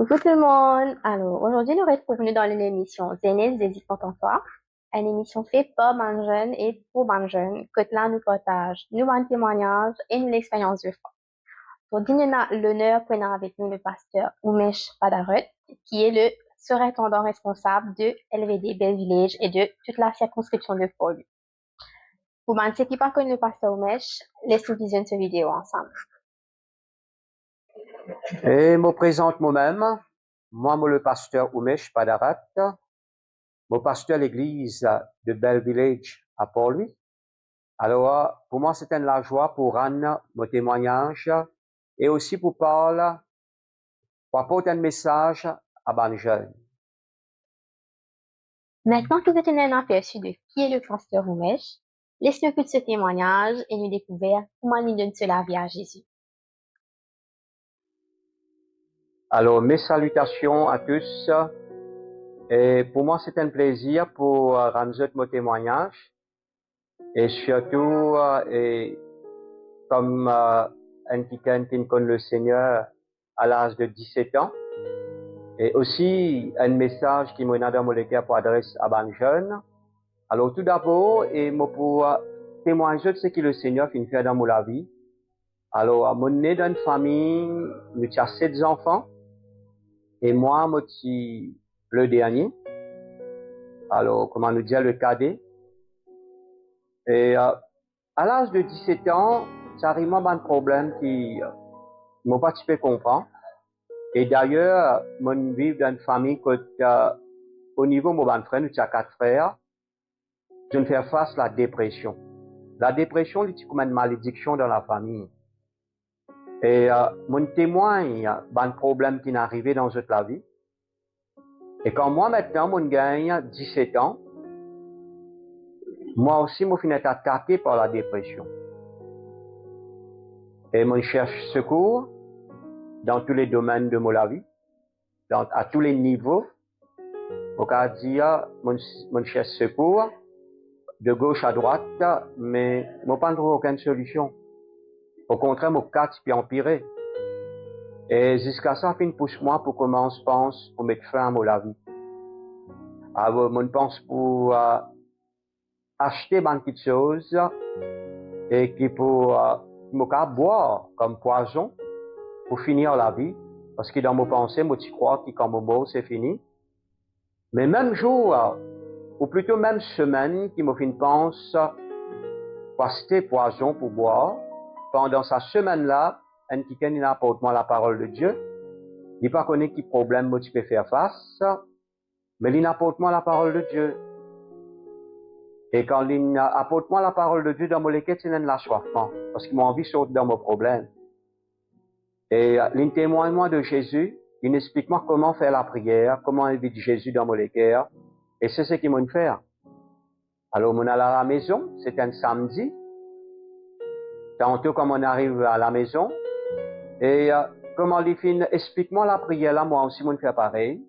Coucou tout le monde! Alors, aujourd'hui, nous retrouvons dans l'émission Zénith Zézit Contentoir, une émission faite par ban jeunes et pour ban jeunes, que là nous partage nous un témoignage et une expérience de foi. Aujourd'hui, nous avons l'honneur de prendre avec nous le pasteur Umesh Padarut, qui est le surintendant responsable de LVD Bell Village et de toute la circonscription de Fort. Pour ceux qui ne connaissent pas le pasteur Umesh, laissez-nous visionner cette vidéo ensemble. Et me présente moi-même, moi le pasteur Umesh Padarat, mon pasteur l'église de Bell Village à Port-Louis. Alors, pour moi, c'est la joie pour rendre mon témoignage et aussi pour parler, pour apporter un message à ban jeunes. Maintenant que vous êtes un aperçu de qui est le pasteur Umesh, laissez-nous écouter ce témoignage et nous découvrir comment il donne cela vie à Jésus. Alors, mes salutations à tous. Et pour moi, c'est un plaisir pour rendre mon témoignage. Et surtout, comme un qui connaît le Seigneur à l'âge de 17 ans. Et aussi, un message qui m'a dans mon cœur pour adresser à ban jeunes. Alors, tout d'abord, et moi pour témoigner de ce que le Seigneur finit faire dans mon vie. Alors, mon né dans une famille, nous avons 7 enfants. Et moi, je suis le dernier. Alors, comment nous dire, le cadet. Et à l'âge de 17 ans, ça arrive un problème qui m'a pas peu comprendre. Et d'ailleurs, moi, je vis dans une famille que, au niveau de mon frère, nous avons 4 frères. Je ne fais face à la dépression. La dépression, c'est comme une malédiction dans la famille. Et mon témoigne d'un problème qui est arrivé dans toute la vie. Et quand moi, maintenant, je gagne 17 ans, moi aussi, je suis attaqué par la dépression. Et je cherche secours dans tous les domaines de ma vie, à tous les niveaux. On peut dire, je cherche secours de gauche à droite, mais je n'ai trouve aucune solution. Au contraire, mon cas puis empirer. Et jusqu'à ça, fin pousse moi pour commencer, pense, pour mettre fin à ma vie. Alors, je pense pour acheter une petite chose et qui pour me boire comme poison pour finir la vie. Parce que dans mes pensées, je crois que quand mon beau, c'est fini. Mais même jour, ou plutôt même semaine, qui me fait une pense pour acheter poison pour boire, pendant sa semaine-là, un qui apporte moi la parole de Dieu. Il pas connaît qui problème moi tu peux faire face, mais il apporte moi la parole de Dieu. Et quand il apporte moi la parole de Dieu dans mon lequel c'est un l'assoiffement, parce qu'il m'a envie de sortir dans mon problème. Et il témoigne moi de Jésus, il explique moi comment faire la prière, comment inviter Jésus dans mon cœur, et c'est ce qu'il m'a fait. Alors on allait à la maison, c'était un samedi. Tantôt comme on arrive à la maison, et comment il fait, explique-moi la prière là, moi aussi, je fais pareil.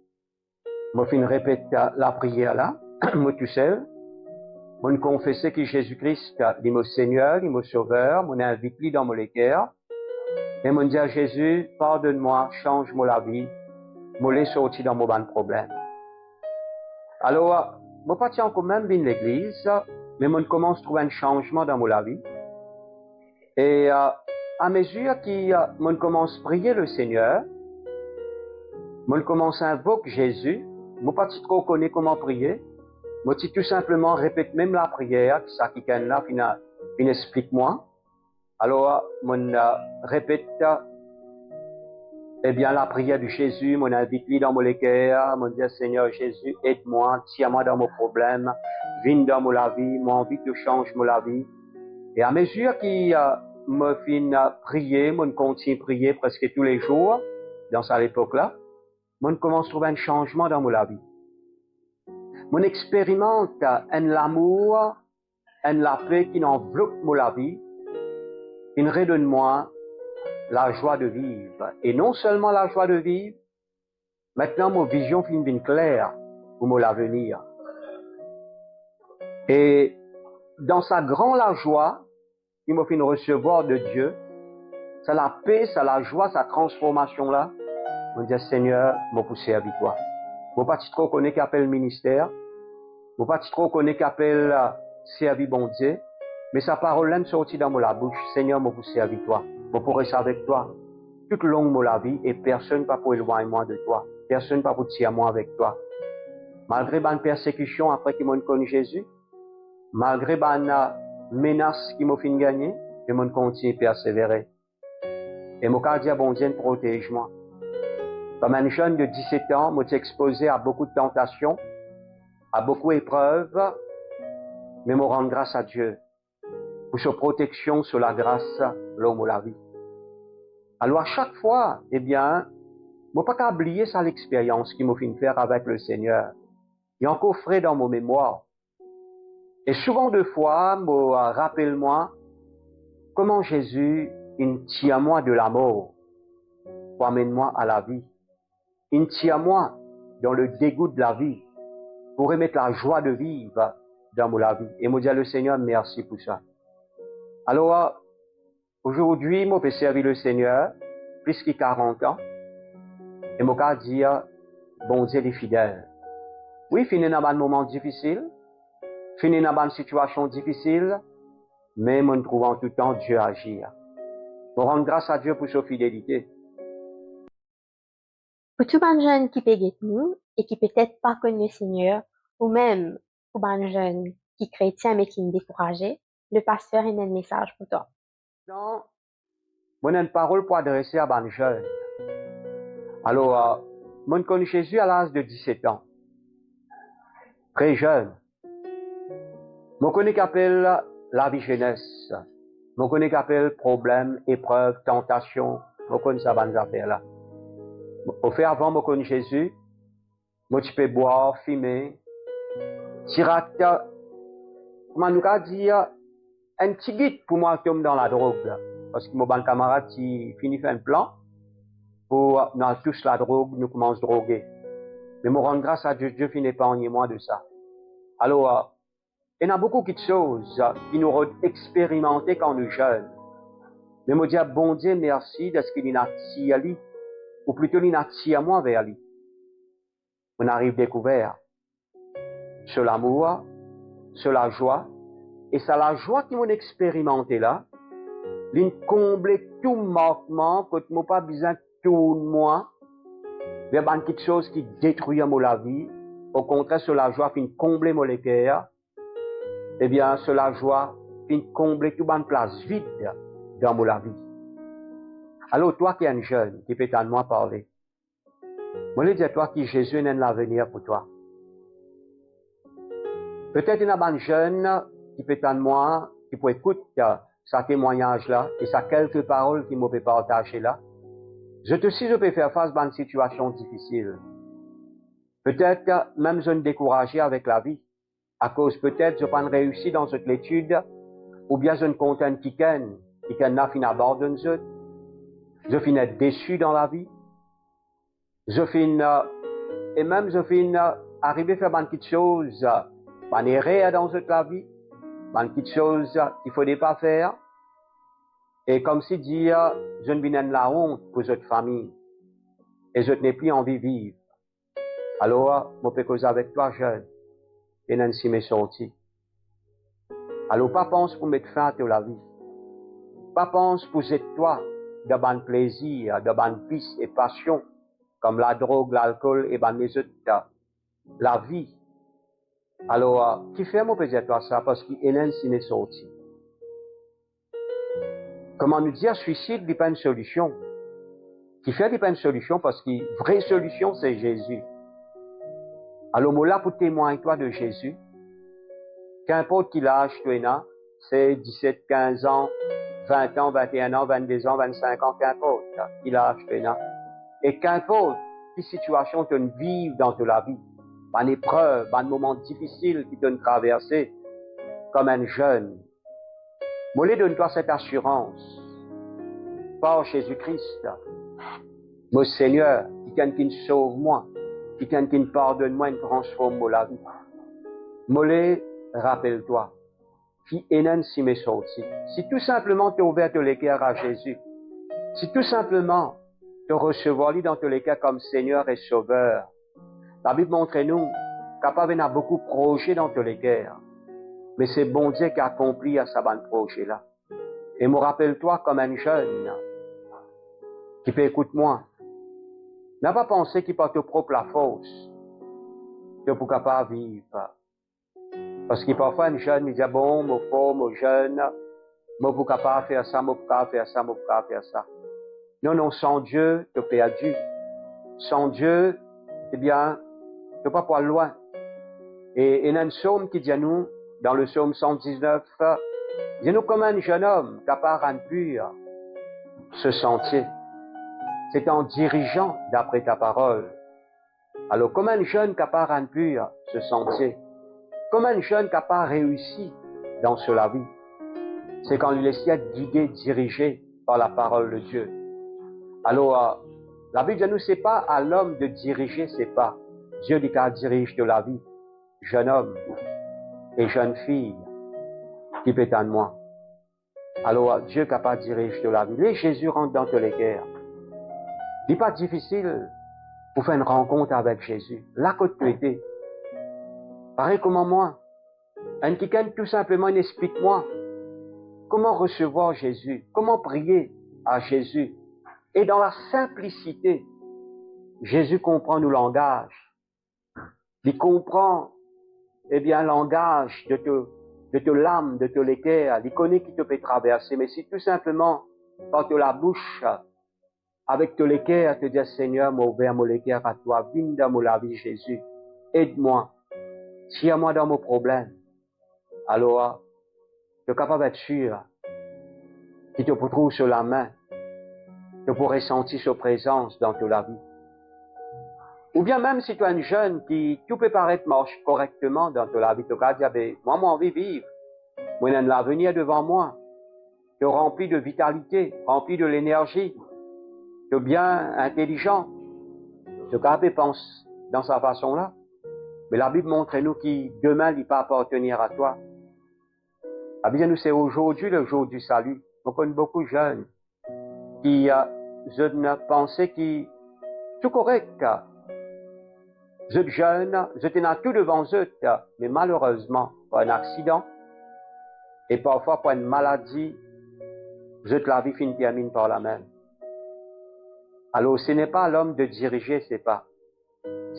Je fais répète la prière là, moi tout seul. Je confesse que Jésus-Christ est mon Seigneur, il est mon Sauveur, je invite lui dans mon cœur. Et je dis à Jésus, pardonne-moi, change-moi la vie, je laisse sortir dans mon bon problème. Alors, je ne pas quand même bien l'église, mais je commence à trouver un changement dans mon vie. Et à mesure que je commence à prier le Seigneur, je commence à invoquer Jésus, je ne pas trop connaître comment prier, je tout simplement répète même la prière, ça qui est là, il explique-moi. Alors, je répète eh bien, la prière de Jésus, mon invite lui dans mon cœur, mon dit Seigneur Jésus, aide-moi, tiens-moi dans mon problème, viens dans mon vie, mon envie de changer mon vie. Et à mesure qu'il me fin prier, mon continue prier presque tous les jours, dans cette époque-là, mon commence à trouver un changement dans mon vie. Mon expérimente un l'amour, un la paix qui enveloppe mon vie, qui redonne moi la joie de vivre. Et non seulement la joie de vivre, maintenant mon vision finit bien claire pour mon avenir. Et dans sa grande la joie, il me fait recevoir de Dieu, c'est la paix, c'est la joie, sa transformation là. On dit, Seigneur, moi pour servir toi. Moi pas trop connaître qu'appelle ministère. Moi pas trop connaître qu'appelle servir bon Dieu. Mais sa parole là sortit dans la bouche. Seigneur, moi pour servir toi. Moi pour rester avec toi. Toute longue de la vie et personne pas pour éloigner moi de toi. Personne pas pour tirer moi avec toi. Malgré ma persécution après qu'ils m'ont connu Jésus, malgré ma menace qui m'ont fait gagner, je m'ont continué à persévérer. Et mon dit à bon Dieu, protège-moi. Comme un jeune de 17 ans, je suis exposé à beaucoup de tentations, à beaucoup d'épreuves, mais je rends grâce à Dieu pour sa protection, sur la grâce, l'homme ou la vie. Alors à chaque fois, eh bien, je ne peux pas oublier ça l'expérience qui m'a fait faire avec le Seigneur. Il est encore frais dans mon mémoire. Et souvent de fois, rappelle-moi comment Jésus, il tient moi de la mort pour amener moi à la vie. Il tient moi dans le dégoût de la vie pour remettre la joie de vivre dans la vie. Et moi dis à le Seigneur, merci pour ça. Alors, aujourd'hui, moi, je peux servir le Seigneur plus que 40 ans. Et moi, je peux dire, bon Dieu est fidèle. Oui, fini dans un moment difficile, fini dans une situation difficile, mais je trouve en tout temps Dieu agir. Je rends grâce à Dieu pour sa fidélité. Pour tout les jeunes qui peut nous et qui peut-être pas connaissent le Seigneur, ou même pour les jeunes qui chrétiens mais qui sont découragés, le pasteur a un message pour toi. Donc, moi, j'ai une parole pour adresser à les jeunes. Alors, moi, je connais Jésus à l'âge de 17 ans. Très jeune. Je connais qu'appelle la vie jeunesse. Je connais qu'appelle problème, épreuve, tentation. Je connais ça, ces affaires-là. Au fait, avant, je connais Jésus. Moi, tu peux boire, fumer. Tirat, comment nous dire, un petit guide pour moi qui tombe dans la drogue. Parce que mon bon camarade, il finit faire un plan pour nous tous la drogue, nous commençons à droguer. Mais je rends grâce à Dieu, Dieu finit pas en moi de ça. Alors, il y a beaucoup de choses qui nous ont expérimenté quand nous jeunes. Mais je dis à bon Dieu merci de ce qu'il a tiré à lui, ou plutôt il a tiré à moi vers lui. On arrive découvert sur l'amour, sur la joie, et c'est la joie qui m'ont expérimenté là, il comble tout manquement, que je n'ai pas besoin de tout moi, il y a quelque chose qui détruit la vie, au contraire, sur la joie qui comble mon cœur, eh bien, sur la joie qui comble toute une place vide dans la vie. Alors, toi qui es un jeune, qui peut à moi parler, moi, je dis à toi que Jésus est l'avenir pour toi. Peut-être il y a un jeune qui peut à moi, qui peut écouter ce témoignage-là et ces quelques paroles qui m'ont fait partager là. Je peux faire face à une situation difficile. Peut-être même je me décourager avec la vie. À cause peut-être je n'ai pas réussi dans cette étude, ou bien je ne content qui n'a fini abandonner je finis déçu dans la vie. Je finis, et même je finis arriver à faire une petite chose, une erreur dans cette la vie, une petite chose qu'il ne faudrait pas faire. Et comme si dire, je ne viens de la honte pour cette famille. Et je n'ai plus envie de vivre. Alors, je peux causer avec toi, jeune. Et Nancy m'est sorti. Alors, pas pense pour mettre fin à la vie. Pas pense pour être toi de bon plaisir, de bon vice et passion, comme la drogue, l'alcool et les autres, la vie. Alors, qui fait moi peut dire toi ça parce qu'Hélène s'y est sorti. Comment nous dire suicide n'est pas une solution. Qui fait n'est pas une solution parce que la vraie solution c'est Jésus. Alors, moi là pour témoigner toi de Jésus, qu'importe qui l'âge tu es là, c'est 17, 15 ans, 20 ans, 21 ans, 22 ans, 25 ans, qu'importe qui l'âge tu es là. Et qu'importe quelle situation tu vives dans ta vie, une épreuve, un moment difficile qui te traversé, comme un jeune, moi donne-toi cette assurance par Jésus-Christ, mon Seigneur, qui sauve moi, qui me pardonne moi, qui transforme la vie. Moi rappelle-toi, qui est si m'est sorti. Si tout simplement tu as ouvert le cœur à Jésus, si tout simplement te recevoir lui dans tous les cas comme Seigneur et Sauveur. La Bible montre nous, capable n'a beaucoup de projets dans tous les cas. Mais c'est bon Dieu qui a accompli à sa bonne projet-là. Et me rappelle-toi comme un jeune qui peut écouter moi. N'a pas pensé qu'il porte propre la force que pour capable vivre. Parce que parfois un jeune, il dit bon, mon faux, mon jeune, moi pour capable faire ça, moi pour capable faire ça, moi pour capable faire ça. Non, non, sans Dieu, tu es perdu. Sans Dieu, eh bien, tu ne peux pas aller loin. Et il y a un psaume qui dit à nous, dans le psaume 119, il dit nous comme un jeune homme capable de rendre pur ce sentier. C'est en dirigeant d'après ta parole. Alors, comme un jeune capable de rendre pur ce sentier, comme un jeune capable de réussir dans cela vie, c'est quand il laisse être guidé, dirigé par la parole de Dieu. Alors, la Bible dit à nous, c'est pas à l'homme de diriger ses pas. Dieu dit qu'elle dirige de la vie. Jeune homme et jeune fille qui peut en moi. Alors, Dieu est capable de diriger de la vie. Et Jésus rentre dans toutes les guerres. Il n'est pas difficile pour faire une rencontre avec Jésus. Là que tu étais. Pareil comme moi. Un quelqu'un tout simplement explique-moi comment recevoir Jésus, comment prier à Jésus. Et dans la simplicité, Jésus comprend nos langages. Il comprend, eh bien, le langage de ton l'âme, de ton l'équerre. Il connaît qui te peut traverser. Mais si tout simplement, par la bouche, avec ton l'équerre, te dire, Seigneur, m'a ouvert mon l'équerre à toi, viens dans mon vie, Jésus. Aide-moi. Tire-moi dans mon problème. Alors, tu es capable d'être sûr qu'il te trouve sur la main. Tu pourrais sentir sa présence dans ta vie. Ou bien même si tu es un jeune qui, tout peut paraître marche correctement dans ta vie, tu vas dire, moi, j'ai envie de vivre. Moi, j'ai l'avenir devant moi. Tu es rempli de vitalité, rempli de l'énergie. Tu es bien intelligent. Tu es penser dans sa façon-là. Mais la Bible montre nous qui demain ne pas appartenir à toi. La Bible nous c'est aujourd'hui le jour du salut. On connaît beaucoup de jeunes qui je pensais qui tout correct. Je suis jeune, je suis tout devant eux, mais malheureusement, par un accident et parfois par une maladie, la vie finit termine par la même. Alors ce n'est pas l'homme de diriger ses pas.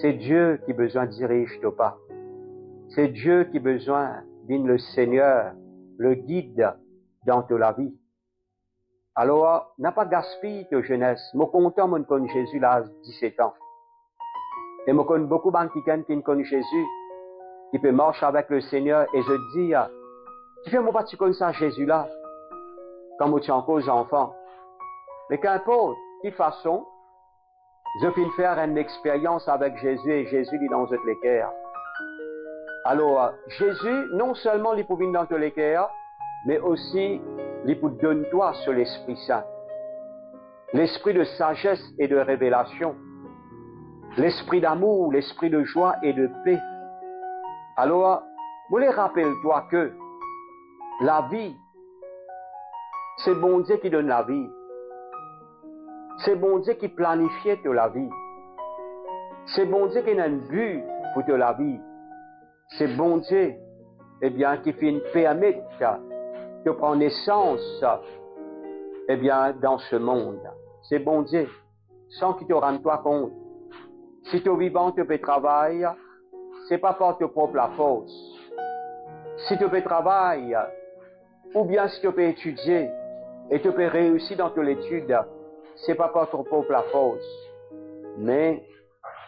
C'est Dieu qui a besoin de diriger tes pas. C'est Dieu qui a besoin d'être le Seigneur, le guide dans ta vie. Alors, n'a pas gaspillé ta jeunesse. Moi, content, moi, connais Jésus là, à 17 ans. Et moi, connais beaucoup de qui connaissent Jésus, qui peut marcher avec le Seigneur, et je dis, tu fais mon pas, tu connais ça, Jésus là, comme tu en causes enfants. Mais qu'importe, de toute façon, je puis faire une expérience avec Jésus, et Jésus dit dans toutes les cœurs. Alors, Jésus, non seulement il peut venir dans tous les cœurs, mais aussi, il peut donner toi sur l'Esprit Saint. L'esprit de sagesse et de révélation. L'esprit d'amour, l'esprit de joie et de paix. Alors, vous les rappelle-toi que la vie, c'est bon Dieu qui donne la vie. C'est bon Dieu qui planifie la vie. C'est bon Dieu qui a un but pour la vie. C'est bon Dieu, eh bien, qui fait permettre de prendre naissance, eh bien, dans ce monde. C'est bon Dieu, sans qu'il te rende toi compte. Si tu es vivant, tu peux travailler, c'est pas par ta propre force. Si tu peux travailler, ou bien si tu peux étudier, et tu peux réussir dans ton étude, c'est pas par ton propre force. Mais,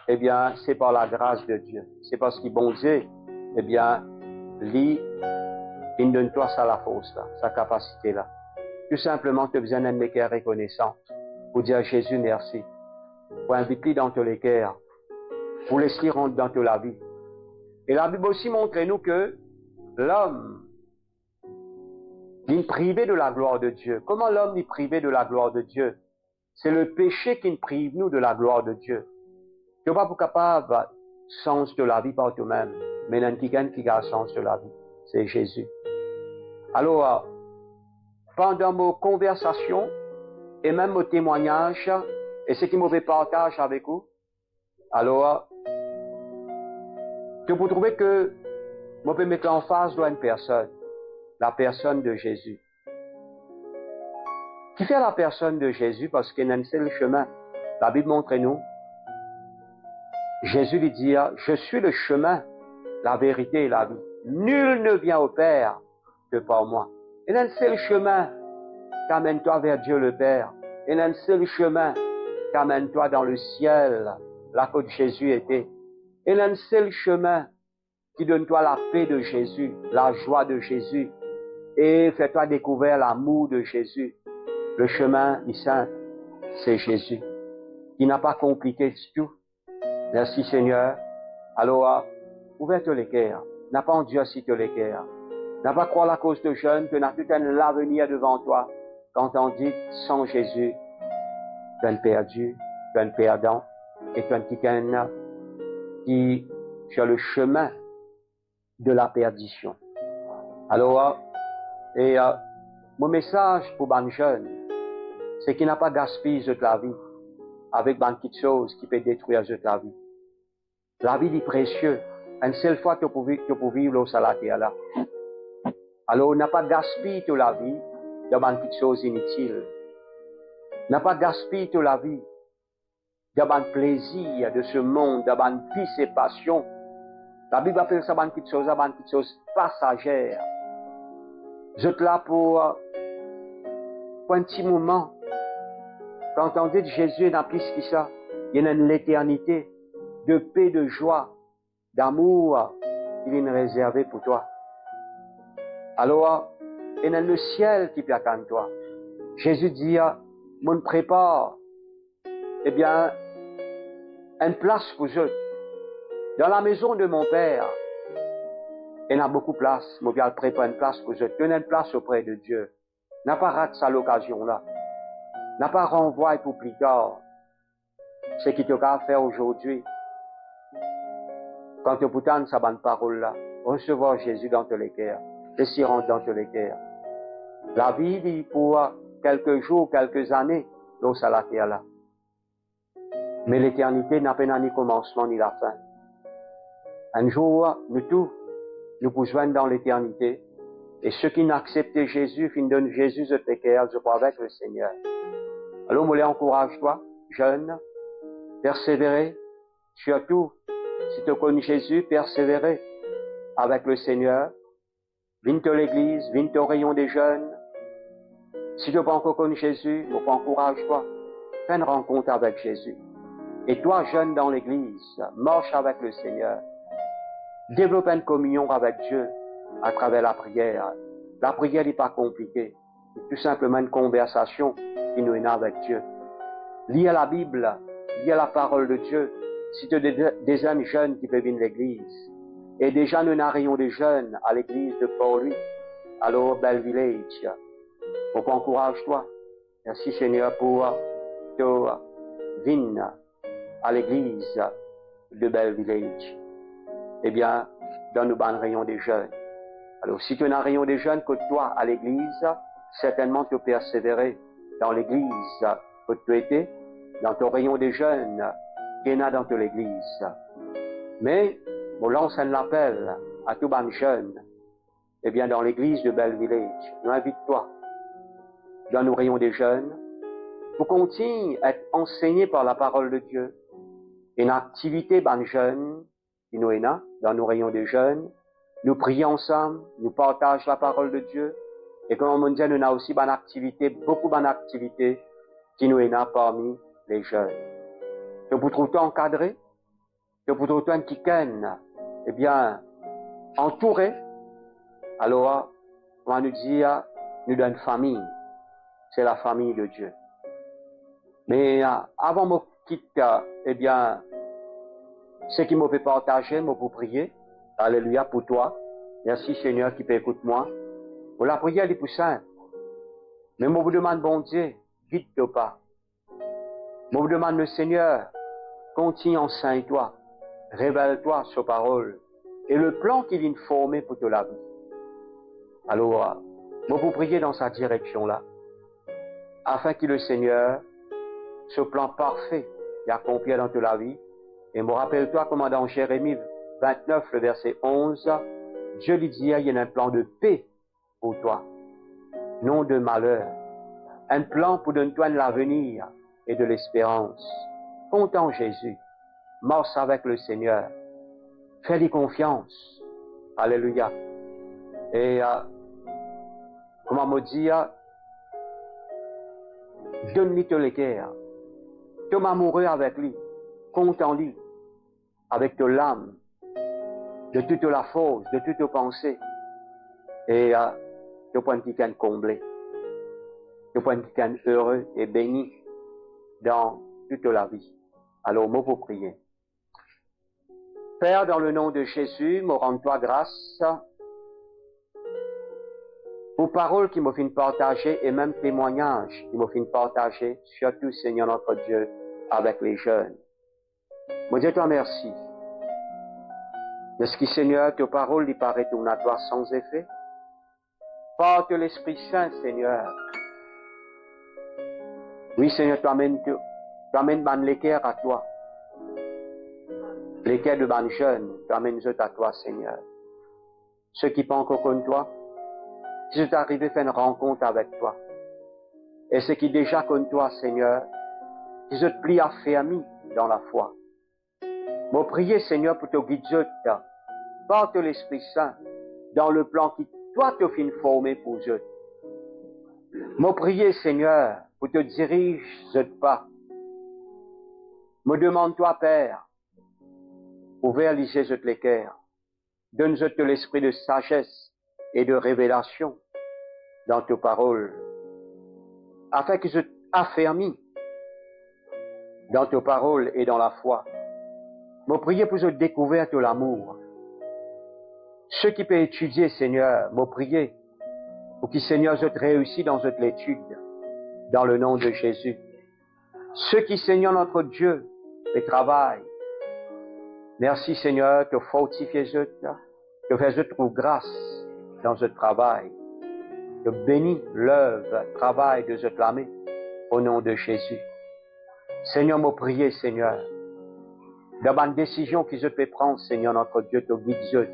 eh bien, c'est par la grâce de Dieu. C'est parce qu'il bon Dieu, eh bien, il donne toi ça la force là, sa capacité là. Tout simplement, tu as besoin d'un équerre reconnaissant pour dire à Jésus merci. Pour inviter dans tous les cœurs, pour laisser rentrer dans toute la vie. Et la Bible aussi montre nous que l'homme est privé de la gloire de Dieu. Comment l'homme est privé de la gloire de Dieu? C'est le péché qui nous prive nous de la gloire de Dieu. Tu n'es pas capable de sens de la vie par toi-même, mais il y a quelqu'un qui a le sens de la vie. C'est Jésus. Alors, pendant nos conversations et même nos témoignages, Et ce qui me partage avec vous, alors, que vous trouvez que je peux mettre en face d'une personne, la personne de Jésus. Qui fait la personne de Jésus parce qu'il y a un seul chemin. La Bible montre nous. Jésus lui dit, je suis le chemin, la vérité et la vie. Nul ne vient au Père que par moi. Il y a un seul chemin qui amène toi vers Dieu le Père. Il y a un seul chemin qui amène toi dans le ciel, là où Jésus était. Il y a un seul chemin qui donne toi la paix de Jésus, la joie de Jésus, et fait-toi découvrir l'amour de Jésus. Le chemin du Saint, c'est Jésus, qui n'a pas compliqué du tout. Merci Seigneur. Alors, ouvre-toi les cœurs. N'a pas endurci les cœurs. N'a pas croire la cause de jeûne que n'a tout un l'avenir devant toi. Quand on dit sans Jésus, tu es un perdu, tu es un perdant, et tu es un quelqu'un qui sur le chemin de la perdition. Alors, mon message pour les jeunes, c'est qu'il n'a pas gaspillé toute la vie avec des petites choses qui peuvent détruire toute la vie. La vie est précieuse. Une seule fois que tu peux vivre au salaire là. Alors, n'a pas gaspillé toute la vie dans des petites choses inutiles. N'a pas gaspillé toute la vie dans des plaisirs de ce monde, dans des vices et passions. La Bible appelle ça des petites choses passagères. Vous êtes là pour un petit moment. Quand on dit que Jésus n'a plus que ça, il y a une éternité de paix, de joie, d'amour qu'il est réservé pour toi. Alors, il y a le ciel qui peut attendre toi. Jésus dit, mon prépare, eh bien, une place pour eux. Dans la maison de mon Père, il y a beaucoup de place. Mon Père prépare une place pour eux. Donne une place auprès de Dieu. N'a pas raté ça l'occasion-là. N'a pas renvoyé pour plus tard. Ce qui te va faire aujourd'hui. Quand tu entends sa bonne parole-là, recevoir Jésus dans tous les cœurs. Et s'y rendre dans tous les cœurs. La vie dit pour quelques jours, quelques années, l'eau à la terre là. Mais l'éternité n'a pas ni commencement ni la fin. Un jour, nous tous, nous pouvons joindre dans l'éternité. Et ceux qui n'acceptent Jésus, qui donnent Jésus de tes cœurs, je crois avec le Seigneur. Alors, moi, encourage-toi, jeune, persévérer. Surtout, si tu connais Jésus, persévérer avec le Seigneur. Viens à l'église, viens au rayon des jeunes. Si tu n'as pas encore connu Jésus, encourage-toi. Fais une rencontre avec Jésus. Et toi, jeune dans l'église, marche avec le Seigneur. Développe une communion avec Dieu à travers la prière. La prière n'est pas compliquée. C'est tout simplement une conversation qui nous est avec Dieu. Lis la Bible, lis la parole de Dieu. Si tu as des hommes jeunes qui peuvent venir à l'église, et déjà nous n'arrivons des jeunes à l'église de Port-Louis, alors Belle Village. Donc encourage-toi. Merci Seigneur pour te venir à l'église de Belle Village. Eh bien, dans nos bons rayons des jeunes. Alors si tu as un rayon des jeunes que toi à l'église, certainement tu persévérer dans l'église que tu étais, dans ton rayon des jeunes, qui est dans toute l'église. Mais, on lance un appel à tous les jeunes, eh bien, dans l'église de Belle Village, nous invite-toi, dans nos rayons des jeunes, pour continuer à être enseigné par la parole de Dieu. Une activité, ben, jeunes, qui nous est là, dans nos rayons des jeunes, nous prions ensemble, nous partageons la parole de Dieu, et comme on dit, nous avons aussi une activité, beaucoup d'activités, qui nous est là parmi les jeunes. Que vous trouvez encadré, que vous trouvez un qui eh bien, entouré, alors, on va nous dire, nous donne famille. C'est la famille de Dieu. Mais avant de me quitter, eh bien, ce qui me fait partager, me pour prier. Alléluia pour toi. Merci Seigneur qui peut écouter moi. Pour la prière est plus simple. Mais je vous demande, bon Dieu, guide-toi pas. Je vous demande, le Seigneur, continue enseigne-toi. Révèle-toi sur parole. Et le plan qu'il a formé pour toute la vie. Alors, je vous prier dans sa direction là. Afin que le Seigneur ce plan parfait et accompli dans toute la vie. Et me rappelle-toi comment dans Jérémie 29, le verset 11, Dieu lui dit, il y a un plan de paix pour toi, non de malheur. Un plan pour donner-toi de l'avenir et de l'espérance. Compte en Jésus. Marche avec le Seigneur. Fais-lui confiance. Alléluia. Et comment me dire, donne-lui tout le cœur. Tombe amoureux avec lui. Compte en lui. Avec toute l'âme. De toute la force, de toute pensée. Et tu point qui can comblé. Tu point qui can heureux et béni dans toute la vie. Alors, mot pour prier. Père, dans le nom de Jésus, me rends-toi grâce pour paroles qui m'ont fait partager et même témoignages qui m'ont fait partager, surtout Seigneur notre Dieu, avec les jeunes. Me dis-toi merci. De ce qui, Seigneur, tes paroles lui paraît tournatoire sans effet. Porte l'Esprit Saint, Seigneur. Oui, Seigneur, tu amènes l'équerre à toi. L'équerre de ban jeunes, tu amènes eux à toi, Seigneur. Ceux qui pensent encore comme toi, si tu arrives à faire une rencontre avec toi. Et ceux qui déjà comme toi, Seigneur, si je te plie affermis dans la foi. Moi, prier, Seigneur, pour te guider, porte l'Esprit Saint dans le plan qui, toi, te fin formé pour eux. Moi, prier, Seigneur, pour te diriger ce pas. Me demande-toi, Père, ouvert lisez les cœurs. Donne-moi l'esprit de sagesse et de révélation dans tes paroles, afin que je t'affermis dans tes paroles et dans la foi. Me prier pour cette découverte de l'amour. Ceux qui peuvent étudier, Seigneur, me prier pour que, Seigneur, je te réussisse dans cette étude, dans le nom de Jésus. Ceux qui, Seigneur, notre Dieu, les travaillent. Merci, Seigneur, te fortifier, te faire trouver grâce dans ce travail. Te bénis l'œuvre, travail de ce clamé, au nom de Jésus. Seigneur, me prier, Seigneur, dans ma décision que je peux prendre, Seigneur, notre Dieu, te guide,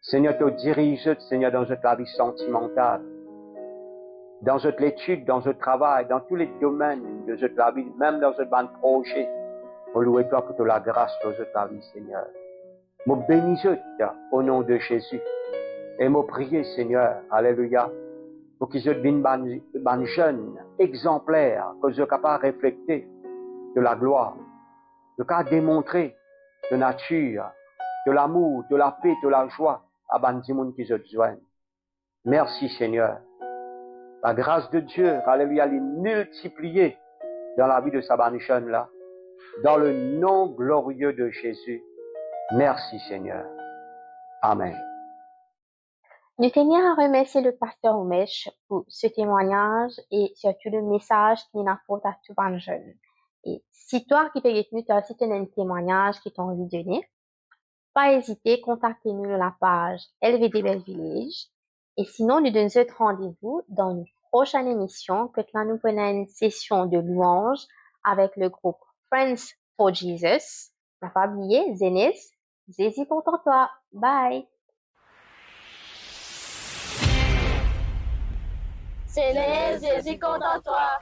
Seigneur, te dirige, Seigneur, dans cette la vie sentimentale, dans cette étude, dans ce travail, dans tous les domaines de cette la vie, même dans ce ban projet. Pour louer toi pour toute la grâce de cette la vie, Seigneur. Me bénis au nom de Jésus. Et me prier, Seigneur, alléluia, pour qu'ils deviennent ban jeunes, exemplaires, que je sois capable de refléter de la gloire, de capable démontrer de nature, de l'amour, de la paix, de la joie à ban monde qui se joignent. Merci, Seigneur. La grâce de Dieu, alléluia, les multiplier dans la vie de sa ban jeune là. Dans le nom glorieux de Jésus. Merci Seigneur. Amen. Nous tenions à remercier le pasteur Omesh pour ce témoignage et surtout le message qu'il apporte à tous les jeunes. Et si toi qui peux retenir, tu as aussi un témoignage qui t'ont envie de donner, pas hésiter, contactez-nous sur la page LVD Bell Village. Et sinon, nous donnons un rendez-vous dans une prochaine émission que là nous prenons une session de louange avec le groupe Friends for Jesus. La pas oublier, Zénis, Zézi content toi. Bye. Zénis, Zézi content toi.